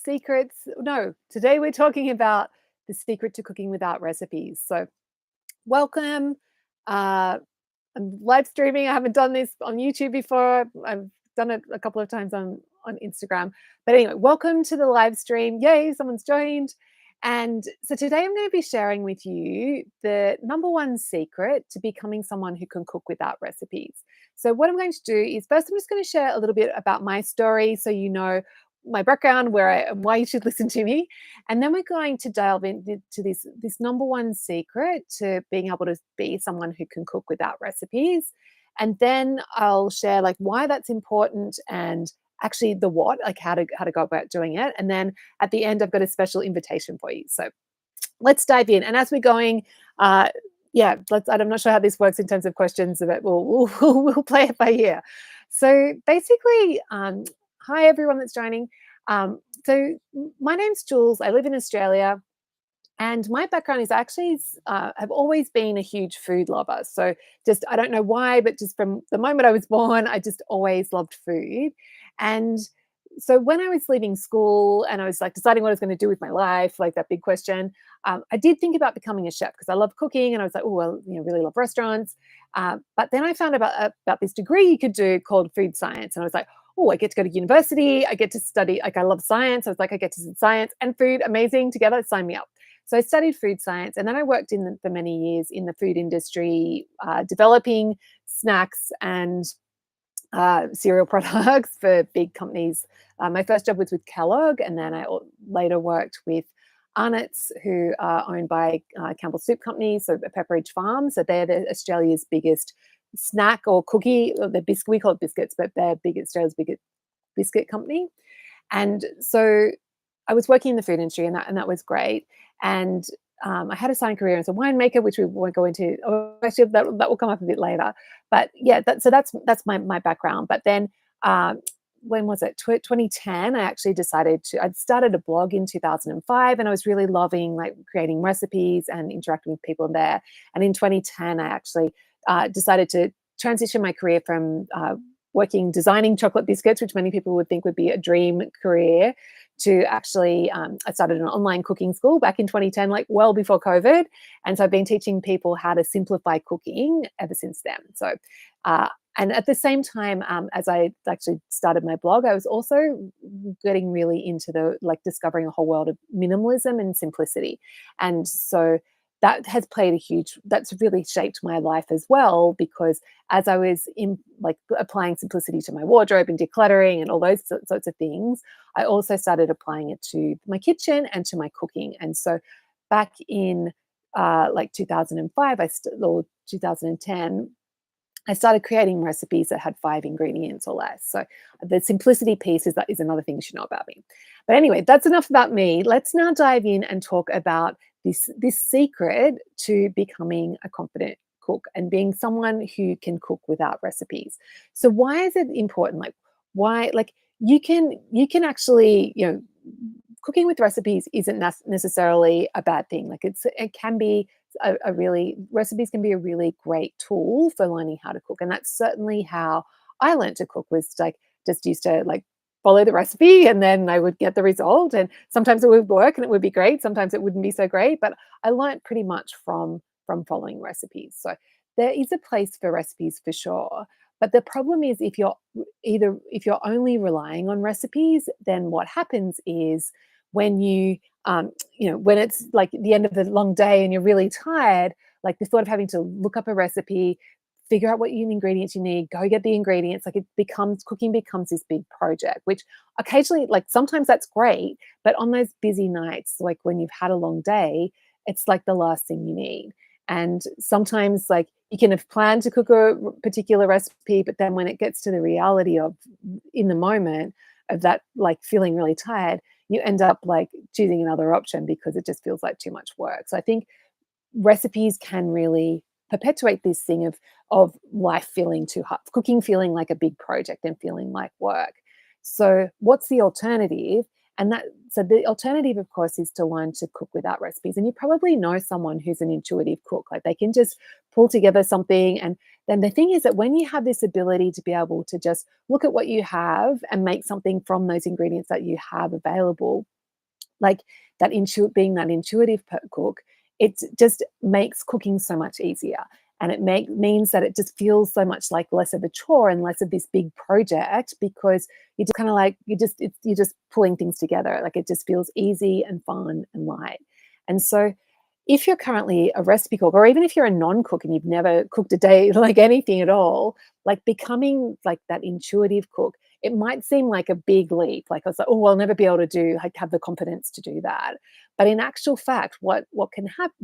secrets. No, today we're talking about the secret to cooking without recipes. So, welcome. I'm live streaming. I haven't done this on YouTube before. I've done it a couple of times on Instagram. But anyway, welcome to the live stream. Yay, someone's joined. And so today I'm going to be sharing with you the number one secret to becoming someone who can cook without recipes. So what I'm going to do is first I'm just going to share a little bit about my story so you know my background, why you should listen to me. And then we're going to delve into this number one secret to being able to be someone who can cook without recipes. And then I'll share like why that's important and actually the what, like how to go about doing it. And then at the end, I've got a special invitation for you. So let's dive in. And as we're going, I'm not sure how this works in terms of questions, but we'll play it by ear. So basically, hi everyone that's joining. So my name's Jules. I live in Australia. And my background is actually, have always been a huge food lover. So just, I don't know why, but just from the moment I was born, I just always loved food. And so when I was leaving school and I was like deciding what I was going to do with my life, like that big question, I did think about becoming a chef because I love cooking and I was like, oh, well, really love restaurants. But then I found about this degree you could do called food science. And I was like, oh, I get to go to university. I get to study, like I love science. I was like, I get to study science and food, amazing together, sign me up. So I studied food science, and then I worked for many years in the food industry, developing snacks and cereal products for big companies. My first job was with Kellogg, and then I later worked with Arnott's, who are owned by Campbell Soup Company, so Pepperidge Farm. So they're Australia's biggest snack or cookie, or we call it biscuits, but they're Australia's biggest biscuit company. And so I was working in the food industry, and that was great. And I had a side career as a winemaker, which we won't go into. Oh, actually, that will come up a bit later. But yeah, that's my background. But then when was it? 2010, I actually I'd started a blog in 2005, and I was really loving like creating recipes and interacting with people in there. And in 2010, I actually decided to transition my career from designing chocolate biscuits, which many people would think would be a dream career, to actually, I started an online cooking school back in 2010, like well before COVID. And so I've been teaching people how to simplify cooking ever since then. So, and at the same time, as I actually started my blog, I was also getting really into discovering a whole world of minimalism and simplicity. And so that has that's really shaped my life as well, because as I was applying simplicity to my wardrobe and decluttering and all those sorts of things, I also started applying it to my kitchen and to my cooking. And so back in 2005, or 2010, I started creating recipes that had 5 ingredients or less. So the simplicity piece is another thing you should know about me. But anyway, that's enough about me. Let's now dive in and talk about this secret to becoming a confident cook and being someone who can cook without recipes. So why is it important? You can actually, cooking with recipes isn't necessarily a bad thing. It can be recipes can be a really great tool for learning how to cook. And that's certainly how I learned to cook, was just used to follow the recipe and then I would get the result. And sometimes it would work and it would be great. Sometimes it wouldn't be so great, but I learned pretty much from following recipes. So there is a place for recipes for sure. But the problem is if you're only relying on recipes, then what happens is when when it's like the end of a long day and you're really tired, like the thought of having to look up a recipe, figure out what ingredients you need, go get the ingredients, cooking becomes this big project, which occasionally, sometimes that's great, but on those busy nights, like when you've had a long day, it's like the last thing you need. And sometimes you can have planned to cook a particular recipe, but then when it gets to the reality of in the moment of that, feeling really tired, you end up choosing another option because it just feels like too much work. So I think recipes can really perpetuate this thing of life feeling too hard, cooking feeling like a big project and feeling like work. So what's the alternative? So the alternative, of course, is to learn to cook without recipes. And you probably know someone who's an intuitive cook, they can just pull together something. And then the thing is that when you have this ability to be able to just look at what you have and make something from those ingredients that you have available, like being that intuitive cook, it just makes cooking so much easier. And it means that it just feels so much like less of a chore and less of this big project, because you just kind of like you're just pulling things together. Like it just feels easy and fun and light. And so if you're currently a recipe cook, or even if you're a non-cook and you've never cooked a day like anything at all, like becoming like that intuitive cook, it might seem like a big leap. Like I was like, oh, I'll never be able to do like have the confidence to do that. But in actual fact, what can happen?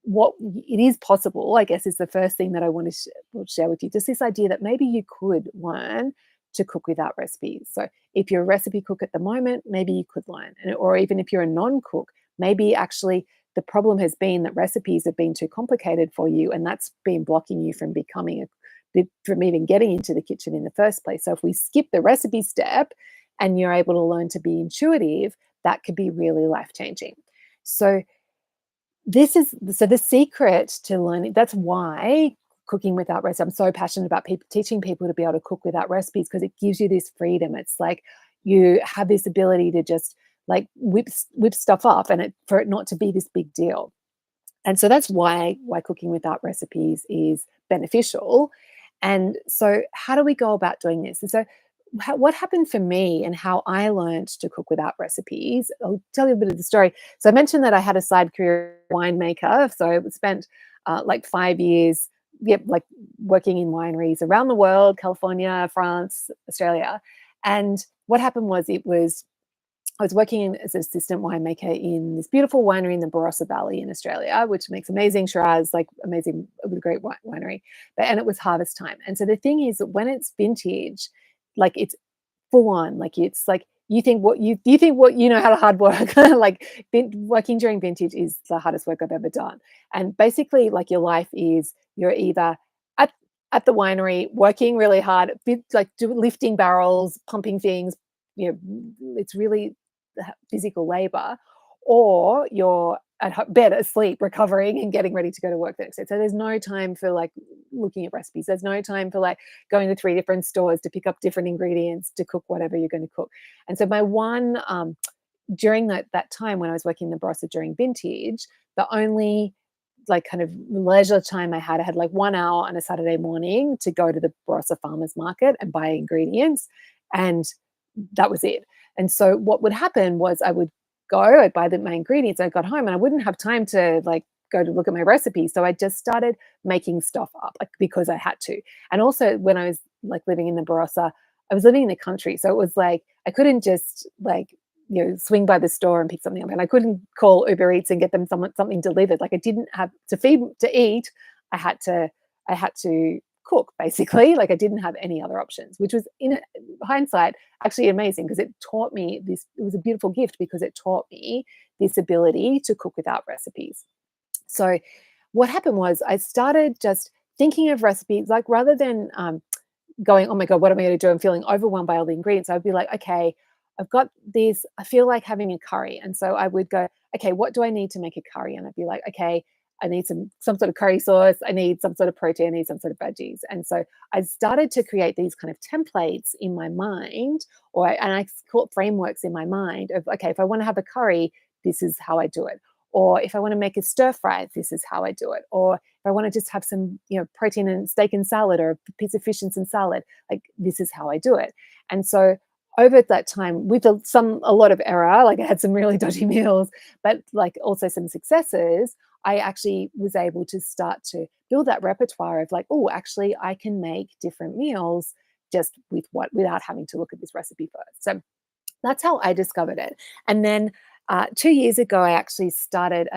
What it is possible, I guess, is the first thing that I want to share with you. Just this idea that maybe you could learn to cook without recipes. So if you're a recipe cook at the moment, maybe you could learn, or even if you're a non-cook, maybe actually the problem has been that recipes have been too complicated for you, and that's been blocking you from from even getting into the kitchen in the first place. So if we skip the recipe step and you're able to learn to be intuitive, that could be really life changing. So the secret to learning, that's why cooking without recipes, I'm so passionate about teaching people to be able to cook without recipes, because it gives you this freedom. It's like you have this ability to just like whip stuff up, and for it not to be this big deal. And so that's why cooking without recipes is beneficial. And so how do we go about doing this? And so what happened for me and how I learned to cook without recipes, I'll tell you a bit of the story. So I mentioned that I had a side career winemaker. So I spent like 5 years, yep, like working in wineries around the world, California, France, Australia. And what happened was I was working as an assistant winemaker in this beautiful winery in the Barossa Valley in Australia, which makes amazing Shiraz, like amazing, a great winery. And it was harvest time. And so the thing is that when it's vintage, like it's full on, like it's like you think what you know how to hard work. Like working during vintage is the hardest work I've ever done. And basically, like your life is you're either at at the winery working really hard, like lifting barrels, pumping things. You know, it's really physical labor, or you're at bed asleep, recovering and getting ready to go to work the next day. So there's no time for like looking at recipes. There's no time for like going to 3 different stores to pick up different ingredients to cook whatever you're going to cook. And so my one during that time when I was working in the Barossa during vintage, the only like kind of leisure time I had like 1 hour on a Saturday morning to go to the Barossa farmers market and buy ingredients, and that was it. And so what would happen was I'd buy my ingredients. I got home and I wouldn't have time to like go to look at my recipe. So I just started making stuff up, like because I had to. And also when I was like living in the Barossa, I was living in the country. So it was like I couldn't just like, swing by the store and pick something up. And I couldn't call Uber Eats and get them something delivered. Like I didn't have to eat. I had to cook basically. Like I didn't have any other options, which was in hindsight actually amazing, because it taught me this. It was a beautiful gift because it taught me this ability to cook without recipes. So what happened was I started just thinking of recipes, like rather than going, oh my God, what am I going to do? I'm feeling overwhelmed by all the ingredients. I'd be like, okay, I've got this, I feel like having a curry. And so I would go, okay, what do I need to make a curry? And I'd be like, okay, I need some sort of curry sauce. I need some sort of protein. I need some sort of veggies. And so I started to create these kind of templates in my mind, and I call it frameworks in my mind of, okay, if I want to have a curry, this is how I do it. Or if I want to make a stir fry, this is how I do it. Or if I want to just have some, protein and steak and salad, or a piece of fish and some salad, like this is how I do it. And so over that time, with a lot of error, like I had some really dodgy meals, but like also some successes, I actually was able to start to build that repertoire of like, oh, actually I can make different meals just without having to look at this recipe first. So that's how I discovered it. And then 2 years ago, I actually started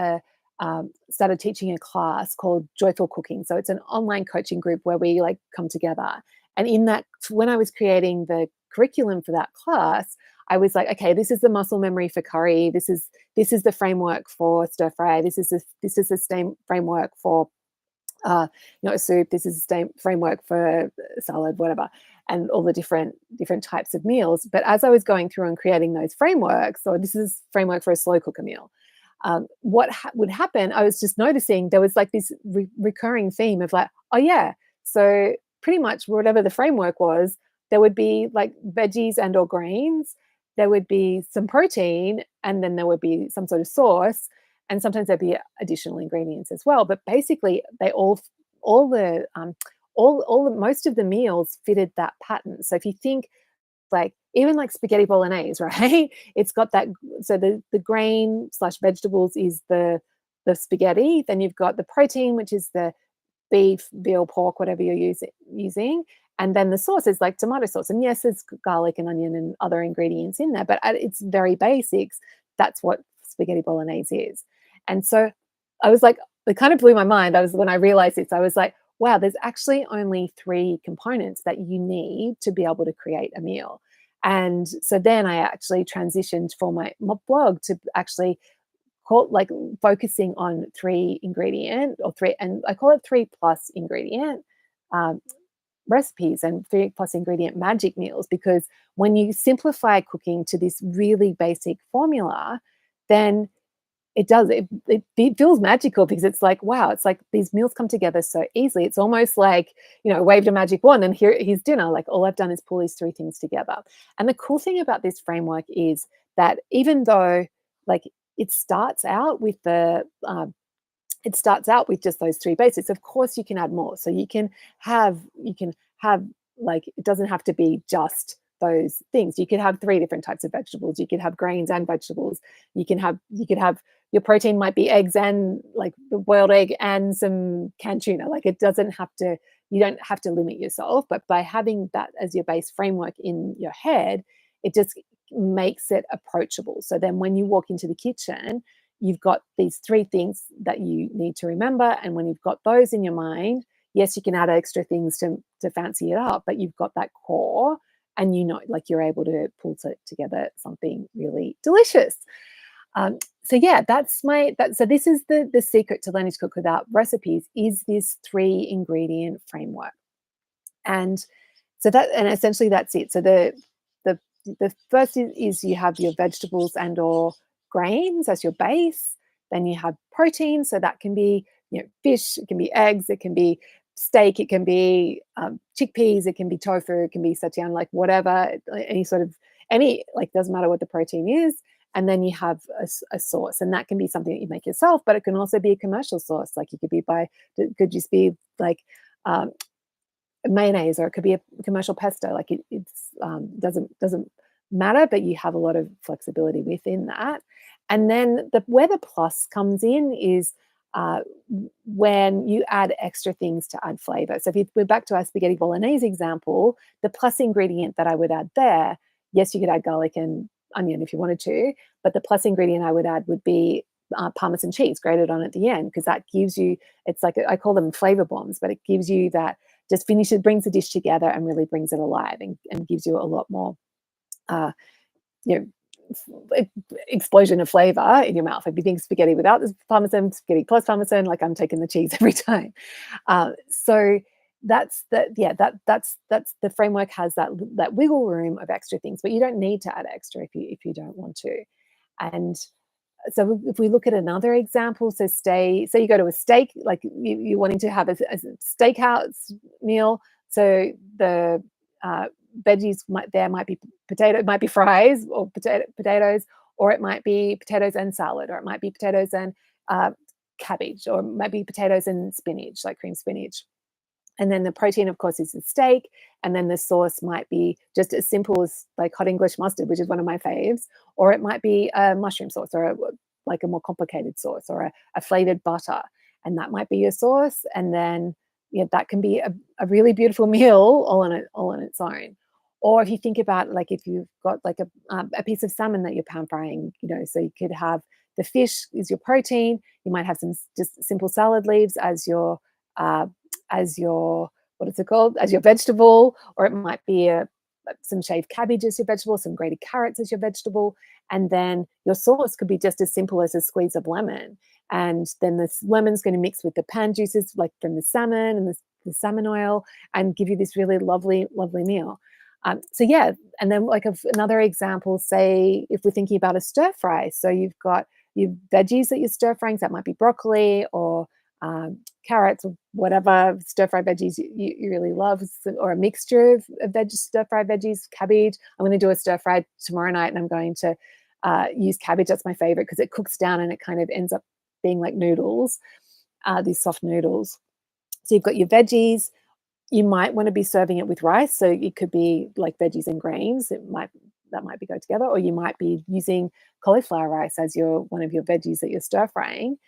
teaching a class called Joyful Cooking. So it's an online coaching group where we like come together. And in that, when I was creating the curriculum for that class, I was like, okay, this is the muscle memory for curry. This is the framework for stir fry. This is the same framework for a soup. This is the same framework for salad, whatever, and all the different types of meals. But as I was going through and creating those frameworks, or this is framework for a slow cooker meal, what would happen, I was just noticing there was like this recurring theme of like, oh yeah, so pretty much whatever the framework was, there would be like veggies and or grains, there would be some protein, and then there would be some sort of sauce, and sometimes there'd be additional ingredients as well. But basically, they all the all the most of the meals fitted that pattern. So if you think like even like spaghetti bolognese, right? It's got that. So the grain slash vegetables is the spaghetti. Then you've got the protein, which is the beef, veal, pork, whatever you're using. And then the sauce is like tomato sauce. And yes, there's garlic and onion and other ingredients in there, but at its very basics, that's what spaghetti bolognese is. And so I was like, it kind of blew my mind. I was when I realized this, I was like, wow, there's actually only three components that you need to be able to create a meal. And so then I actually transitioned for my blog to actually like focusing on three ingredient or three, and I call it 3+ ingredient um, recipes and 3+ ingredient magic meals, because when you simplify cooking to this really basic formula, then it feels magical, because it's like, wow, it's like these meals come together so easily. It's almost like, waved a magic wand and here's dinner. Like all I've done is pull these three things together. And the cool thing about this framework is that even though like it starts out with just those three basics. Of course, you can add more. So you can have like, it doesn't have to be just those things. You could have three different types of vegetables. You could have grains and vegetables. You could have your protein might be eggs and like the boiled egg and some canned tuna. Like it doesn't have to. You don't have to limit yourself. But by having that as your base framework in your head, it just makes it approachable. So then when you walk into the kitchen, you've got these three things that you need to remember. And when you've got those in your mind, yes, you can add extra things to fancy it up, but you've got that core, and like you're able to pull together something really delicious. So yeah, so this is the secret to learning to cook without recipes, is this 3 ingredient framework. And and essentially that's it. So the the first is you have your vegetables and or grains as your base. Then you have protein, so that can be fish, it can be eggs, it can be steak, it can be chickpeas, it can be tofu, it can be seitan, like whatever, any like, doesn't matter what the protein is. And then you have a sauce, and that can be something that you make yourself, but it can also be a commercial sauce. Like it could just be like um, mayonnaise, or it could be a commercial pesto. Like it's doesn't matter, but you have a lot of flexibility within that. And then where the plus comes in is uh, when you add extra things to add flavor. So if we're back to our spaghetti bolognese example, the plus ingredient that I would add there, yes, you could add garlic and onion if you wanted to, but the plus ingredient I would add would be Parmesan cheese grated on at the end, because that gives you, it's like, I call them flavor bombs, but it gives you that, just finishes, brings the dish together and really brings it alive, and gives you a lot more, uh, you know, explosion of flavor in your mouth. If you think spaghetti without the parmesan, spaghetti plus parmesan, like I'm taking the cheese every time. So that's the framework has that wiggle room of extra things, but you don't need to add extra if you don't want to. And so if we look at another example, so say you go to a steak, like you're wanting to have a steakhouse meal. So the veggies might be potato, it might be fries or potatoes, or it might be potatoes and salad, or it might be potatoes and uh, cabbage, or it might be potatoes and spinach, like cream spinach. And then the protein, of course, is the steak. And then the sauce might be just as simple as like hot English mustard, which is one of my faves, or it might be a mushroom sauce, or like a more complicated sauce, or a flavored butter. And that might be your sauce. And then that can be a really beautiful meal all on its own. Or if you think about, like, if you've got like a piece of salmon that you're pan frying, so you could have the fish is your protein. You might have some just simple salad leaves uh, as your what is it called, as your vegetable, or it might be some shaved cabbage as your vegetable, some grated carrots as your vegetable, and then your sauce could be just as simple as a squeeze of lemon, and then this lemon's going to mix with the pan juices, like from the salmon and the salmon oil, and give you this really lovely meal. So yeah, and then like another example, say if we're thinking about a stir fry, so you've got your veggies that you're stir frying, so that might be broccoli or carrots or whatever stir-fried veggies you really love, or a mixture of stir-fried veggies, cabbage. I'm going to do a stir-fried tomorrow night, and I'm going to use cabbage. That's my favorite because it cooks down and it kind of ends up being like noodles, these soft noodles. So you've got your veggies. You might want to be serving it with rice, so it could be like veggies and grains. That might be go together, or you might be using cauliflower rice as your one of your veggies that you're stir frying.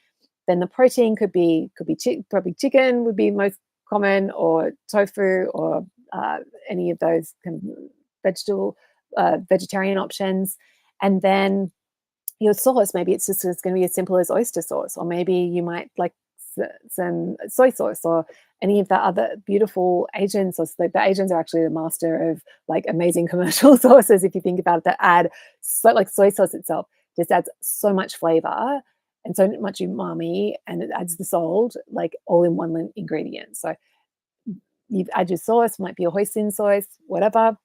Then the protein could be probably chicken would be most common, or tofu, or any of those kind of vegetarian options. And then your sauce, maybe it's going to be as simple as oyster sauce, or maybe you might like some soy sauce, or any of the other beautiful Asian sauce. Like the Asians are actually the master of like amazing commercial sauces, if you think about it, that add like soy sauce itself just adds so much flavor and so much umami, and it adds the salt like all in one ingredient. So you add your sauce, might be a hoisin sauce, whatever,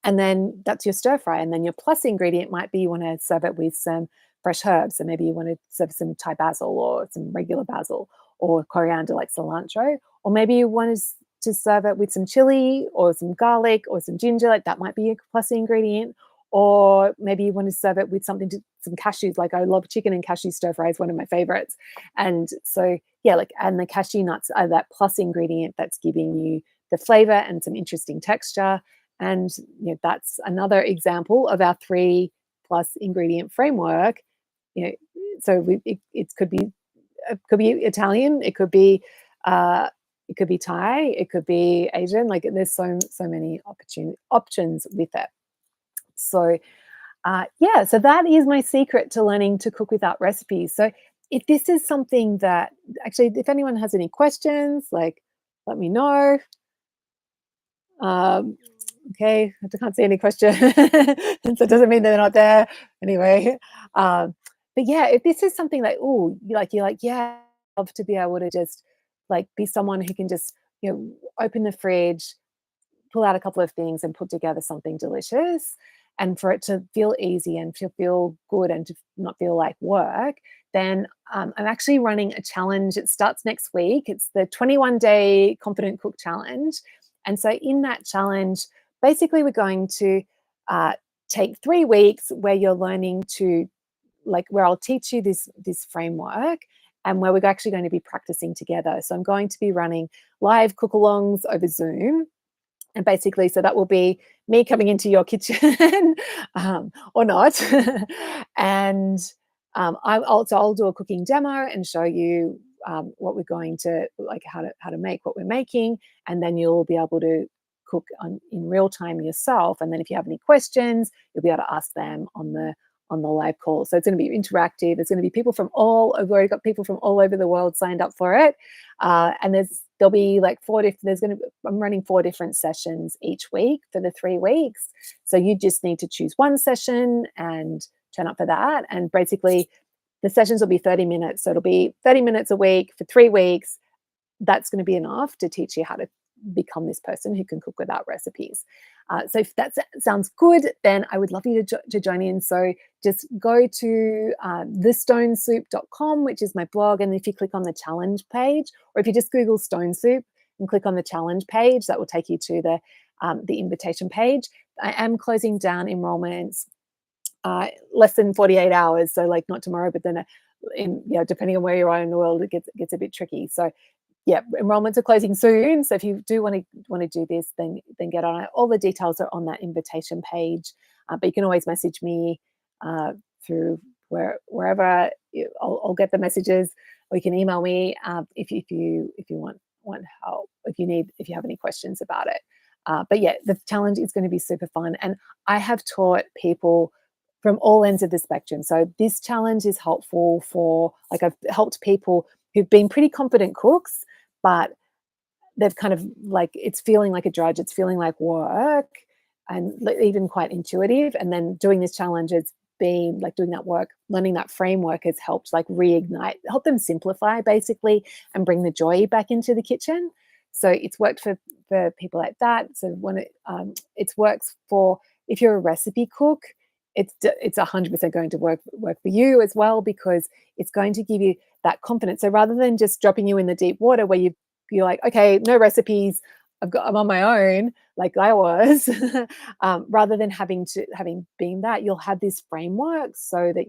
and then that's your stir fry. And then your plus ingredient might be you want to serve it with some fresh herbs. So maybe you want to serve some Thai basil, or some regular basil, or coriander like cilantro. Or maybe you want to serve it with some chili or some garlic or some ginger. Like that might be your plus ingredient. Or maybe you want to serve it with some cashews. Like I love chicken and cashew stir fry, is one of my favorites. And so, yeah, like, and the cashew nuts are that plus ingredient that's giving you the flavor and some interesting texture. And that's another example of our 3+ ingredient framework. So it could be Italian, it could be Thai, it could be Asian. Like there's so many options with it. So yeah, so that is my secret to learning to cook without recipes. So if this is something that actually, if anyone has any questions, like let me know. Okay, I can't see any questions, so it doesn't mean they're not there. Anyway, but yeah, if this is something like, oh, you're like, yeah, I'd love to be able to just like be someone who can just open the fridge, pull out a couple of things, and put together something delicious, and for it to feel easy and to feel good and to not feel like work, then I'm actually running a challenge. It starts next week. It's the 21-day Confident Cook Challenge. And so in that challenge, basically we're going to take 3 weeks where you're learning to, like, where I'll teach you this framework, and where we're actually going to be practicing together. So I'm going to be running live cook-alongs over Zoom. And basically, so that will be me coming into your kitchen or not. And I'll do a cooking demo and show you what we're going to, like how to make what we're making. And then you'll be able to cook in real time yourself. And then if you have any questions, you'll be able to ask them on the live call. So it's going to be interactive. There's going to be people from we've already got people from all over the world signed up for it. And there'll be like I'm running 4 different sessions each week for the 3 weeks. So you just need to choose one session and turn up for that. And basically the sessions will be 30 minutes. So it'll be 30 minutes a week for 3 weeks. That's going to be enough to teach you how to become this person who can cook without recipes. So if that sounds good, then I would love you to join in. So just go to thestonesoup.com, which is my blog. And if you click on the challenge page, or if you just Google Stone Soup and click on the challenge page, that will take you to the invitation page. I am closing down enrollments less than 48 hours. So like not tomorrow, but then depending on where you are in the world, it gets a bit tricky. So yeah, enrollments are closing soon. So if you do want to do this, then get on it. All the details are on that invitation page. But you can always message me through wherever I'll get the messages, or you can email me if you want help, if you have any questions about it. But yeah, the challenge is going to be super fun, and I have taught people from all ends of the spectrum. So this challenge is helpful for, like, I've helped people who've been pretty confident cooks, but they've kind of like, it's feeling like a drudge, it's feeling like work, and even quite intuitive. And then doing this challenge has been like doing that work, learning that framework has helped like help them simplify basically, and bring the joy back into the kitchen. So it's worked for people like that. So when it works for, if you're a recipe cook, it's 100% going to work for you as well, because it's going to give you that confidence. So rather than just dropping you in the deep water where you're like, okay, no recipes, I'm on my own, like I was, rather than having been that, you'll have this framework so that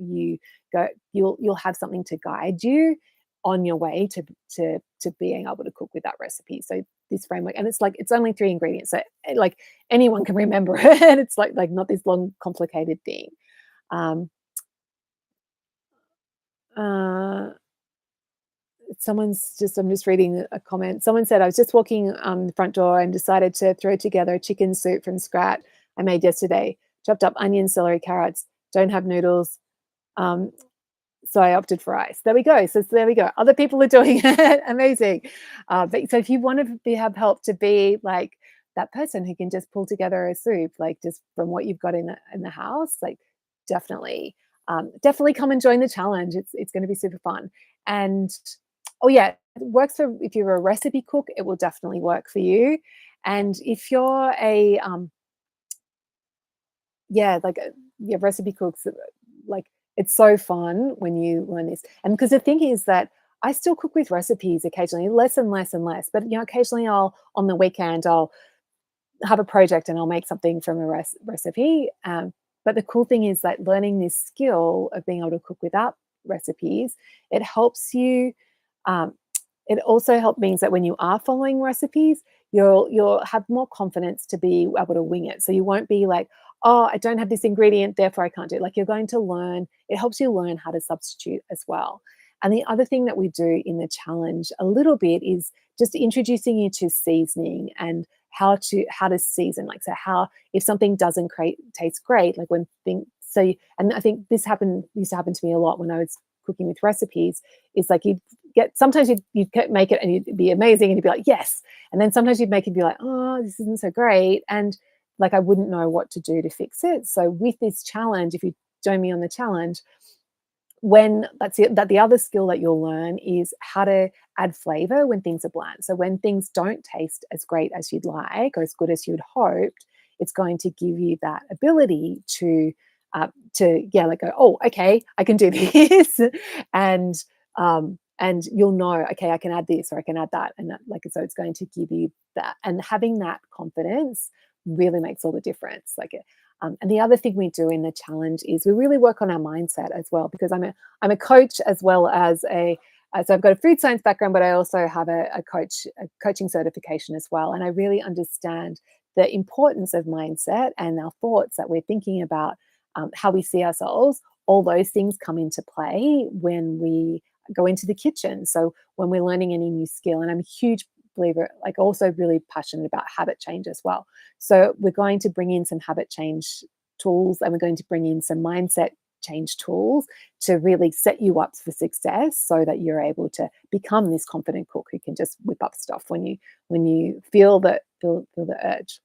you'll have something to guide you on your way to being able to cook with that recipe. So this framework, and it's like it's only 3 ingredients, so like anyone can remember it. It's like not this long complicated thing. Um, uh, I'm just reading a comment. Someone said, I was just walking the front door and decided to throw together a chicken soup from scratch I made yesterday. Chopped up onions, celery, carrots. Don't have noodles. Um, so I opted for rice. There we go. So there we go. Other people are doing it. Amazing. But so if you want to have help to be like that person who can just pull together a soup, like just from what you've got in the house, like definitely, definitely come and join the challenge. It's going to be super fun. And oh yeah, it works for if you're a recipe cook. It will definitely work for you. And if you're a yeah, like, yeah, recipe cooks, like, it's so fun when you learn this, and because the thing is that I still cook with recipes occasionally, less and less and less, but, occasionally on the weekend, I'll have a project and I'll make something from a recipe. But the cool thing is that learning this skill of being able to cook without recipes, it helps you. Um, it also means that when you are following recipes, you'll have more confidence to be able to wing it. So you won't be like, oh, I don't have this ingredient, therefore I can't do it. Like you're going to learn. It helps you learn how to substitute as well. And the other thing that we do in the challenge a little bit is just introducing you to seasoning and how to season, like, so how if something doesn't taste great, like when things and I think this used to happen to me a lot when I was cooking with recipes, is like sometimes you'd make it and you'd be amazing and you'd be like yes, and then sometimes you'd make it and be like, oh, this isn't so great, and like I wouldn't know what to do to fix it. So with this challenge, if you join me on the challenge, when that's it, that the other skill that you'll learn is how to add flavor when things are bland. So when things don't taste as great as you'd like or as good as you'd hoped, it's going to give you that ability to yeah, like go, oh, okay, I can do this, and and you'll know, okay, I can add this or I can add that, and that, like, so it's going to give you that, and having that confidence really makes all the difference. Like, and the other thing we do in the challenge is we really work on our mindset as well, because I'm a coach as well as so I've got a food science background, but I also have a coaching certification as well, and I really understand the importance of mindset and our thoughts that we're thinking about, how we see ourselves. All those things come into play when we go into the kitchen. So when we're learning any new skill, and I'm a huge believer, like also really passionate about habit change as well. So we're going to bring in some habit change tools, and we're going to bring in some mindset change tools to really set you up for success, so that you're able to become this confident cook who can just whip up stuff when you feel the urge.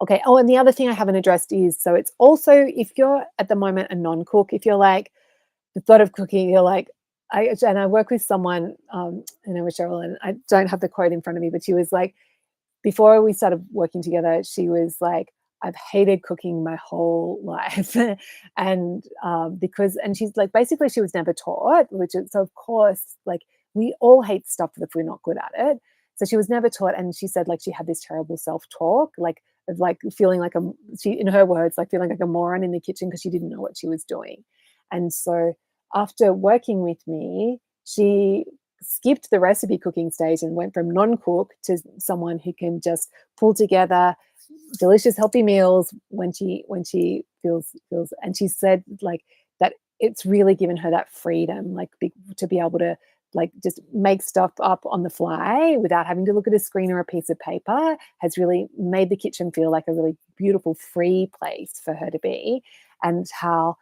Okay. Oh, and the other thing I haven't addressed is, so it's also, if you're at the moment a non-cook, if you're like the thought of cooking, you're like, I work with someone, her name was Cheryl, and I don't have the quote in front of me, but she was like, before we started working together, she was like, I've hated cooking my whole life. And she's like, basically, she was never taught, which is, so of course, like, we all hate stuff if we're not good at it. So she was never taught. And she said, like, she had this terrible self talk, like, of like feeling like in her words, like feeling like a moron in the kitchen because she didn't know what she was doing. And so after working with me, she skipped the recipe cooking stage and went from non-cook to someone who can just pull together delicious healthy meals when she feels, and she said like that it's really given her that freedom, like to be able to like just make stuff up on the fly without having to look at a screen or a piece of paper, has really made the kitchen feel like a really beautiful free place for her to be. And how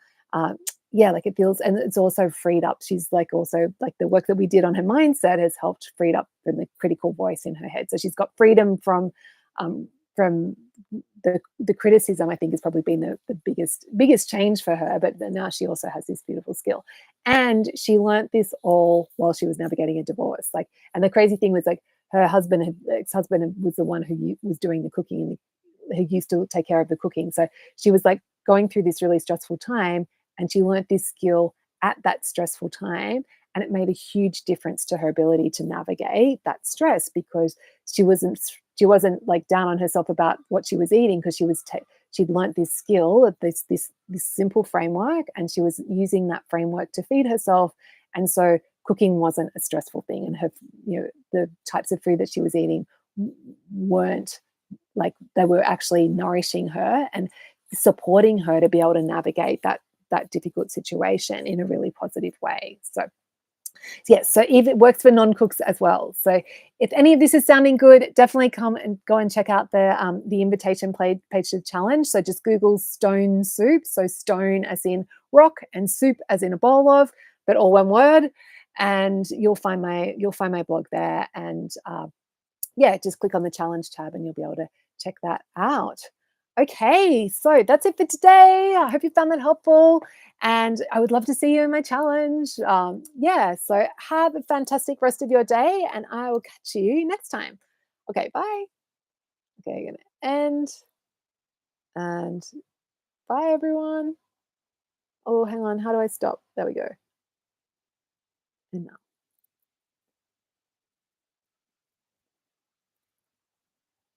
yeah, like it feels, and it's also freed up. She's like also like the work that we did on her mindset has helped freed up from the critical voice in her head. So she's got freedom from the criticism. I think has probably been the biggest change for her. But now she also has this beautiful skill, and she learnt this all while she was navigating a divorce. Like, and the crazy thing was like her ex-husband was the one who was doing the cooking and who used to take care of the cooking. So she was like going through this really stressful time, and she learnt this skill at that stressful time, and it made a huge difference to her ability to navigate that stress because she wasn't like down on herself about what she was eating because she'd learnt this skill, this simple framework, and she was using that framework to feed herself. And so cooking wasn't a stressful thing, and her, the types of food that she was eating weren't, like, they were actually nourishing her and supporting her to be able to navigate that difficult situation in a really positive way. So yes, so Eve, it works for non-cooks as well. So if any of this is sounding good, definitely come and go and check out the invitation page to the challenge. So just Google stone soup. So stone as in rock and soup as in a bowl of, but all one word. And you'll find my blog there. And yeah, just click on the challenge tab and you'll be able to check that out. Okay, so that's it for today. I hope you found that helpful, and I would love to see you in my challenge. Yeah, so have a fantastic rest of your day, and I will catch you next time. Okay, bye. Okay, I'm gonna end, and bye, everyone. Oh, hang on, how do I stop? There we go. And now.